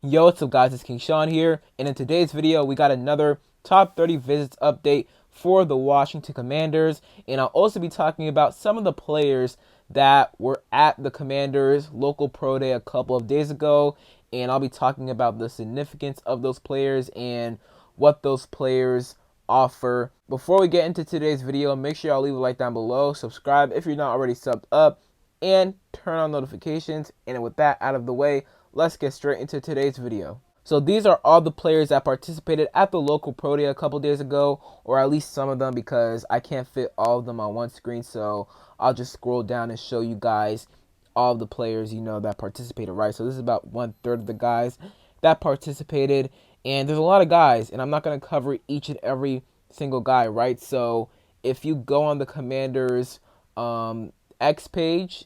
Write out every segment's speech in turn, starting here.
Yo, what's up guys, it's King Sean here, and in today's video we got another top 30 visits update for the Washington Commanders, and I'll also be talking about some of the players that were at the Commanders local pro day a couple of days ago, and I'll be talking about the significance of those players and what those players offer. Before we get into today's video, make sure y'all leave a like down below, subscribe if you're not already subbed up, and turn on notifications. And with that out of the way, let's get straight into today's video. So these are all the players that participated at the local pro day a couple days ago, or at least some of them, because I can't fit all of them on one screen. So I'll just scroll down and show you guys all of the players, that participated, right? So this is about 1/3 of the guys that participated, and there's a lot of guys, and I'm not going to cover each and every single guy, right? So if you go on the Commanders X page,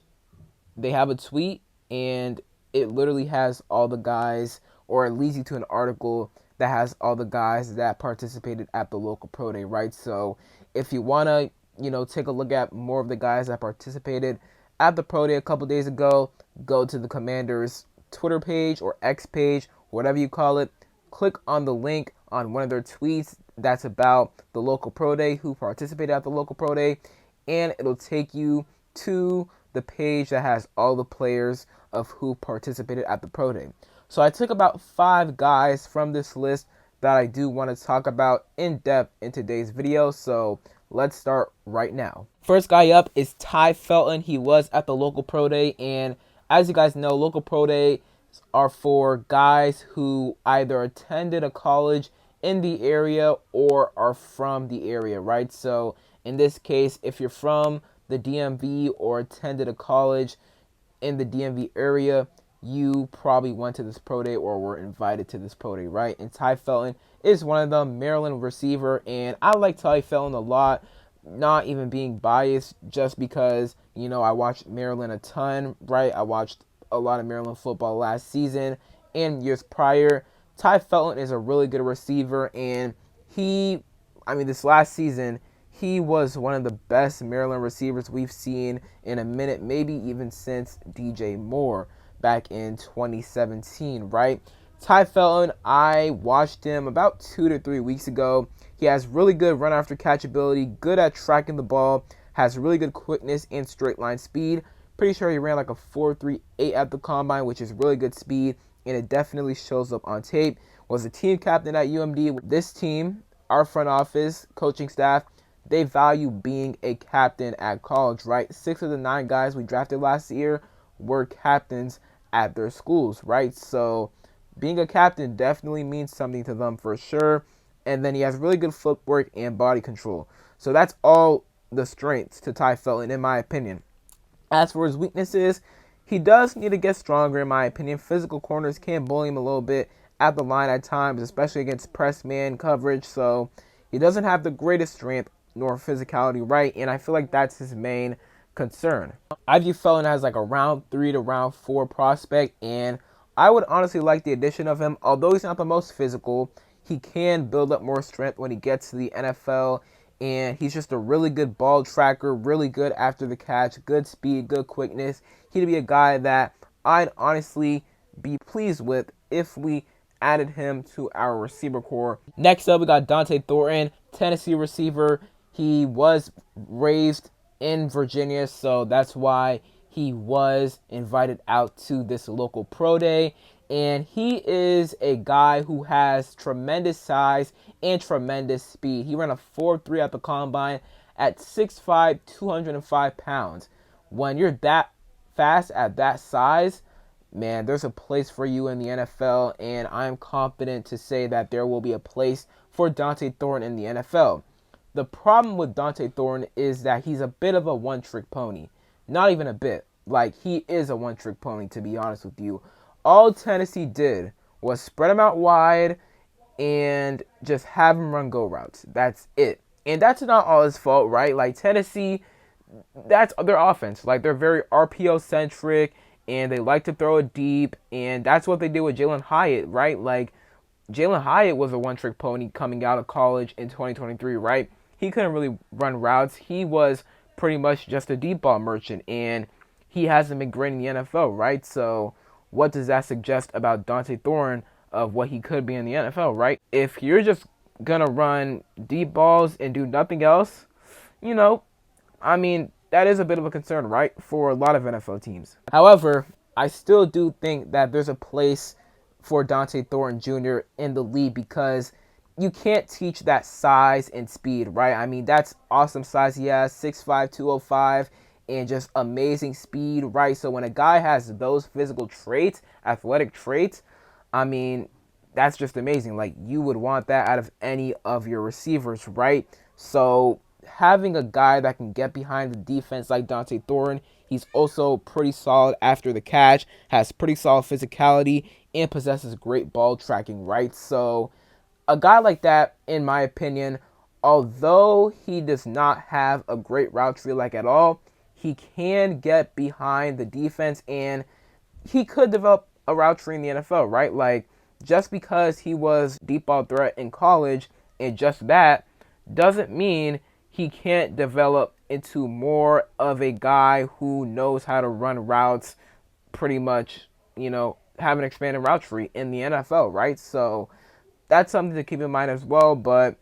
they have a tweet, and it literally has all the guys, or it leads you to an article that has all the guys that participated at the local pro day, right? So if you want to, take a look at more of the guys that participated at the pro day a couple days ago, go to the Commanders Twitter page or X page, whatever you call it. Click on the link on one of their tweets that's about the local pro day, who participated at the local pro day, and it'll take you to the page that has all the players of who participated at the pro day. So I took about 5 guys from this list that I do want to talk about in depth in today's video. So let's start right now. First guy up is Tai Felton. He was at the local pro day, and as you guys know, local pro days are for guys who either attended a college in the area or are from the area, right? So in this case, if you're from the DMV or attended a college in the DMV area, you probably went to this pro day or were invited to this pro day, right? And Tai Felton is one of them, Maryland receiver, and I like Tai Felton a lot, not even being biased, just because, I watched Maryland a ton, right? I watched a lot of Maryland football last season and years prior. Tai Felton is a really good receiver, and this last season, he was one of the best Maryland receivers we've seen in a minute, maybe even since DJ Moore back in 2017, right? Tai Felton, I watched him about 2 to 3 weeks ago. He has really good run after catch ability, good at tracking the ball, has really good quickness and straight line speed. Pretty sure he ran like a 4.38 at the combine, which is really good speed, and it definitely shows up on tape. Was a team captain at UMD. This team, our front office, coaching staff, they value being a captain at college, right? 6 of the 9 guys we drafted last year were captains at their schools, right? So being a captain definitely means something to them for sure. And then he has really good footwork and body control. So that's all the strengths to Tai Felton, in my opinion. As for his weaknesses, he does need to get stronger, in my opinion. Physical corners can bully him a little bit at the line at times, especially against press man coverage. So he doesn't have the greatest strength nor physicality, right? And I feel like that's his main concern. I view Felton as like a round 3 to round 4 prospect, and I would honestly like the addition of him. Although he's not the most physical, he can build up more strength when he gets to the NFL, and he's just a really good ball tracker, really good after the catch, good speed, good quickness. He'd be a guy that I'd honestly be pleased with if we added him to our receiver core. Next up, we got Thornton, Tennessee receiver. He was raised in Virginia, so that's why he was invited out to this local pro day. And he is a guy who has tremendous size and tremendous speed. He ran a 4.3 at the combine at 6'5", 205 pounds. When you're that fast at that size, man, there's a place for you in the NFL, and I'm confident to say that there will be a place for Thornton in the NFL. The problem with Thornton is that he's a bit of a one-trick pony. Not even a bit. Like, he is a one-trick pony, to be honest with you. All Tennessee did was spread him out wide and just have him run go routes. That's it. And that's not all his fault, right? Like, Tennessee, that's their offense. Like, they're very RPO-centric, and they like to throw it deep, and that's what they did with Jaylen Hyatt, right? Like, Jaylen Hyatt was a one-trick pony coming out of college in 2023, right? He couldn't really run routes. He was pretty much just a deep ball merchant, and he hasn't been great in the NFL, right? So what does that suggest about Dante Thornton of what he could be in the NFL, right? If you're just gonna run deep balls and do nothing else, you know, I mean, that is a bit of a concern, right, for a lot of NFL teams. However, I still do think that there's a place for Dante Thornton Jr. in the league because you can't teach that size and speed, right? I mean, that's awesome size he has, 6'5", 205, and just amazing speed, right? So when a guy has those physical traits, athletic traits, I mean, that's just amazing. Like, you would want that out of any of your receivers, right? So having a guy that can get behind the defense like Dante Thornton, he's also pretty solid after the catch, has pretty solid physicality, and possesses great ball tracking, right? So a guy like that, in my opinion, although he does not have a great route tree like at all, he can get behind the defense and he could develop a route tree in the NFL, right? Like, just because he was deep ball threat in college and just that doesn't mean he can't develop into more of a guy who knows how to run routes, pretty much, you know, have an expanded route tree in the NFL, right? So that's something to keep in mind as well. But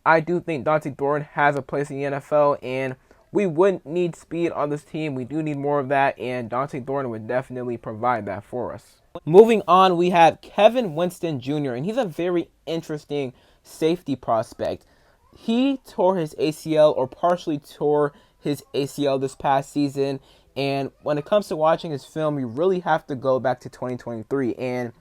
I do think Dante Thornton has a place in the NFL, and we wouldn't need speed on this team. We do need more of that, and Dante Thornton would definitely provide that for us. Moving on, we have Kevin Winston Jr., and he's a very interesting safety prospect. He tore his ACL, or partially tore his ACL this past season, and when it comes to watching his film, you really have to go back to 2023, and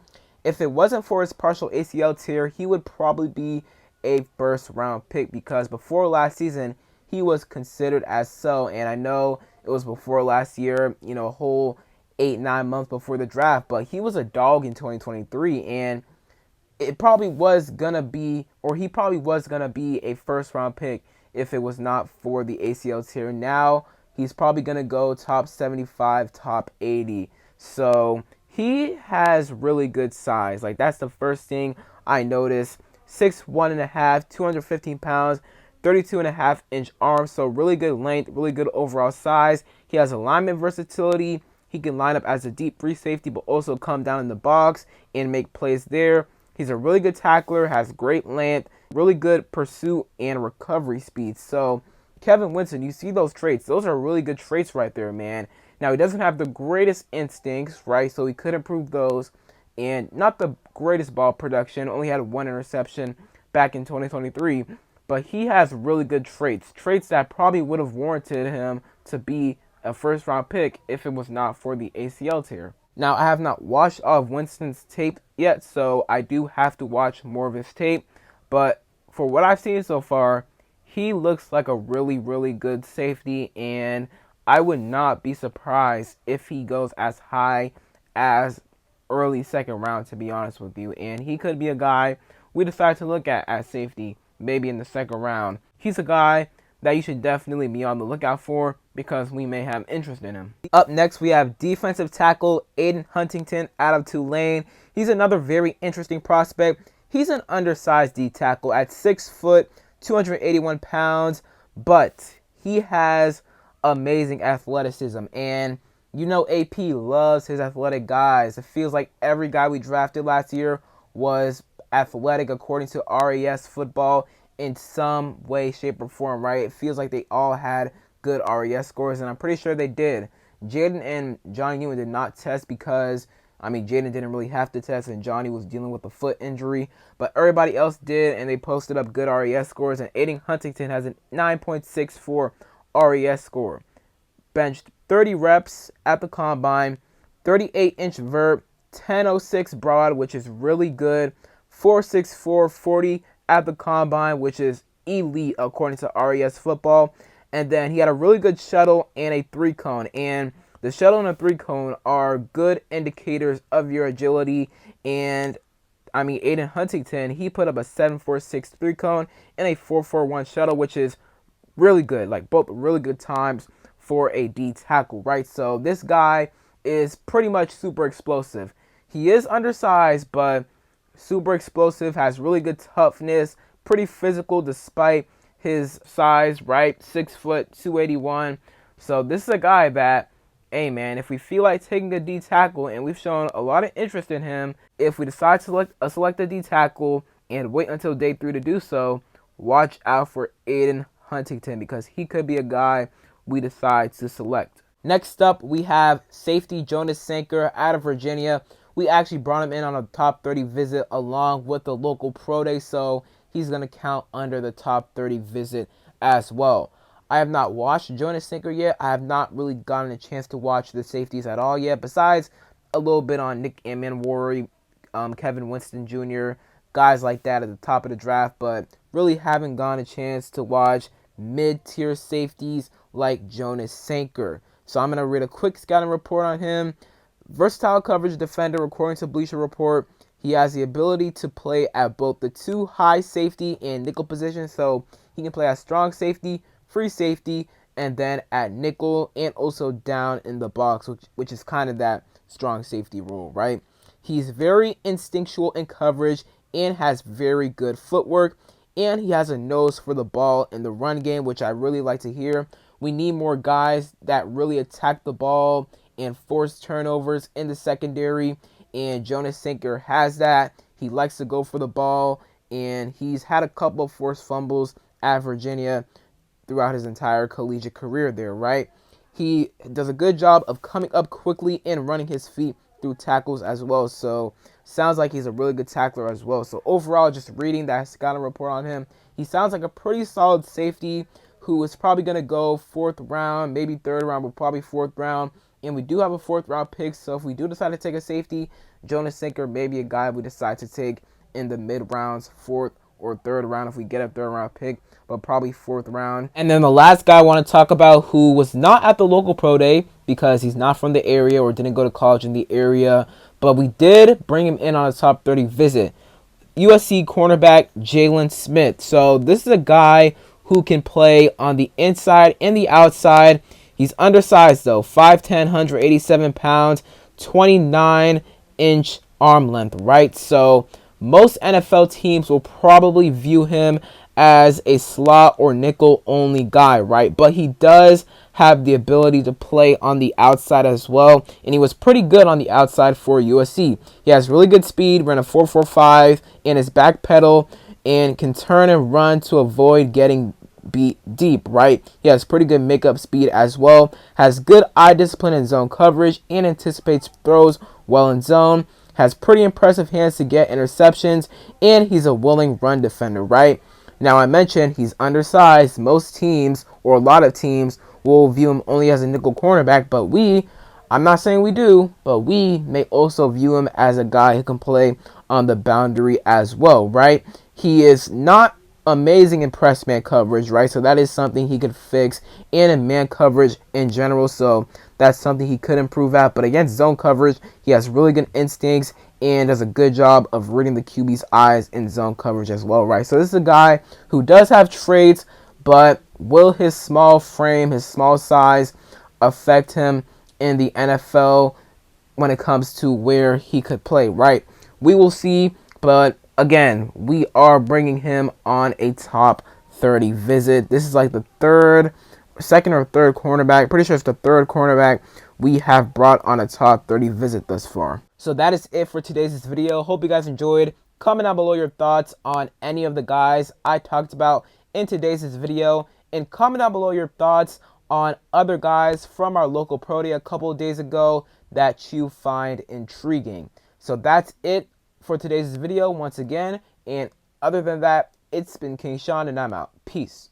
if it wasn't for his partial ACL tear, he would probably be a first-round pick because before last season, he was considered as so, and I know it was before last year, you know, a whole 8-9 months before the draft, but he was a dog in 2023, and it probably was gonna be, or he probably was gonna be a first-round pick if it was not for the ACL tear. Now he's probably gonna go top 75, top 80. So he has really good size. Like, that's the first thing I noticed. 6'1.5", 215 pounds, 32.5-inch arms. So really good length, really good overall size. He has alignment versatility. He can line up as a deep free safety, but also come down in the box and make plays there. He's a really good tackler, has great length, really good pursuit and recovery speed. So Kevin Winston, you see those traits. Those are really good traits right there, man. Now, he doesn't have the greatest instincts, right? So he could improve those. And not the greatest ball production. Only had one interception back in 2023. But he has really good traits. Traits that probably would have warranted him to be a first-round pick if it was not for the ACL tear. Now, I have not watched all of Winston's tape yet, so I do have to watch more of his tape. But for what I've seen so far, he looks like a really, really good safety, and I would not be surprised if he goes as high as early second round, to be honest with you. And he could be a guy we decide to look at safety, maybe in the second round. He's a guy that you should definitely be on the lookout for because we may have interest in him. Up next, we have defensive tackle Adin Huntington out of Tulane. He's another very interesting prospect. He's an undersized D tackle at 6 foot, 281 pounds, but he has amazing athleticism. And you know AP loves his athletic guys. It feels like every guy we drafted last year was athletic according to RAS football in some way, shape, or form, right? It feels like they all had good RAS scores, and I'm pretty sure they did. Jaylen and Johnny Newman did not test because, I mean, Jaylen didn't really have to test, and Johnny was dealing with a foot injury, but everybody else did, and they posted up good RAS scores, and Adin Huntington has a 9.64 RAS score. Benched 30 reps at the combine, 38-inch vert, 10.06 broad, which is really good, 4.64 40 at the combine, which is elite according to RAS football. And then he had a really good shuttle and a 3-cone. And the shuttle and the 3-cone are good indicators of your agility. And I mean, Adin Huntington, he put up a 7.46 3-cone and a 4.41 shuttle, which is really good. Like, both really good times for a D tackle, right? So this guy is pretty much super explosive. He is undersized, but super explosive, has really good toughness, pretty physical despite his size, right? 6 foot, 281. So this is a guy that hey man, if we feel like taking a D tackle, and we've shown a lot of interest in him, if we decide to select a D tackle and wait until day 3 to do so, watch out for Adin Huntington, because he could be a guy we decide to select. Next up, we have safety Jonas Sanker out of Virginia. We actually brought him in on a top 30 visit along with the local pro day, so he's going to count under the top 30 visit as well. I have not watched Jonas Sanker yet. I have not really gotten a chance to watch the safeties at all yet, besides a little bit on Nick Ammanwari, Kevin Winston Jr., guys like that at the top of the draft, but really haven't gotten a chance to watch mid-tier safeties like Jonas Sanker. So I'm going to read a quick scouting report on him. Versatile coverage defender, according to Bleacher Report. He has the ability to play at both the 2 high safety and nickel positions, so he can play at strong safety, free safety, and then at nickel, and also down in the box, which is kind of that strong safety role, right? He's very instinctual in coverage and has very good footwork, and he has a nose for the ball in the run game, which I really like to hear. We need more guys that really attack the ball and force turnovers in the secondary, and Jonas Sanker has that. He likes to go for the ball, and he's had a couple of forced fumbles at Virginia throughout his entire collegiate career there, right? He does a good job of coming up quickly and running his feet through tackles as well, so sounds like he's a really good tackler as well. So overall, just reading that scouting report on him, he sounds like a pretty solid safety who is probably going to go 4th round, maybe 3rd round, but probably 4th round. And we do have a 4th round pick, so if we do decide to take a safety, Jonas Sanker may be a guy we decide to take in the mid-rounds, 4th or 3rd round if we get a 3rd round pick, but probably 4th round. And then the last guy I want to talk about, who was not at the local pro day because he's not from the area or didn't go to college in the area, but we did bring him in on a top 30 visit. USC cornerback Jaylen Smith. So this is a guy who can play on the inside and the outside. He's undersized though, 5'10", 187 pounds, 29-inch arm length, right? So most NFL teams will probably view him as a slot or nickel only guy, right? But he does have the ability to play on the outside as well, and he was pretty good on the outside for USC. He has really good speed, ran a 4.45 in his back pedal, and can turn and run to avoid getting beat deep, right? He has pretty good makeup speed as well, has good eye discipline in zone coverage, and anticipates throws well in zone, has pretty impressive hands to get interceptions, and he's a willing run defender, right? Now, I mentioned he's undersized. Most teams, or a lot of teams, will view him only as a nickel cornerback, but I'm not saying we do, but we may also view him as a guy who can play on the boundary as well, right? He is not amazing in press man coverage, right? So that is something he could fix, and in man coverage in general, so that's something he could improve at. But against zone coverage, he has really good instincts and does a good job of reading the QB's eyes in zone coverage as well, right? So this is a guy who does have traits, but will his small frame, his small size, affect him in the NFL when it comes to where he could play, right? We will see, but again, we are bringing him on a top 30 visit. This is like the second or third cornerback. Pretty sure it's the 3rd cornerback we have brought on a top 30 visit thus far. So that is it for today's video. Hope you guys enjoyed. Comment down below your thoughts on any of the guys I talked about in today's video, and comment down below your thoughts on other guys from our local pro day a couple of days ago that you find intriguing. So that's it for today's video once again, and other than that, it's been King Sean, and I'm out. Peace.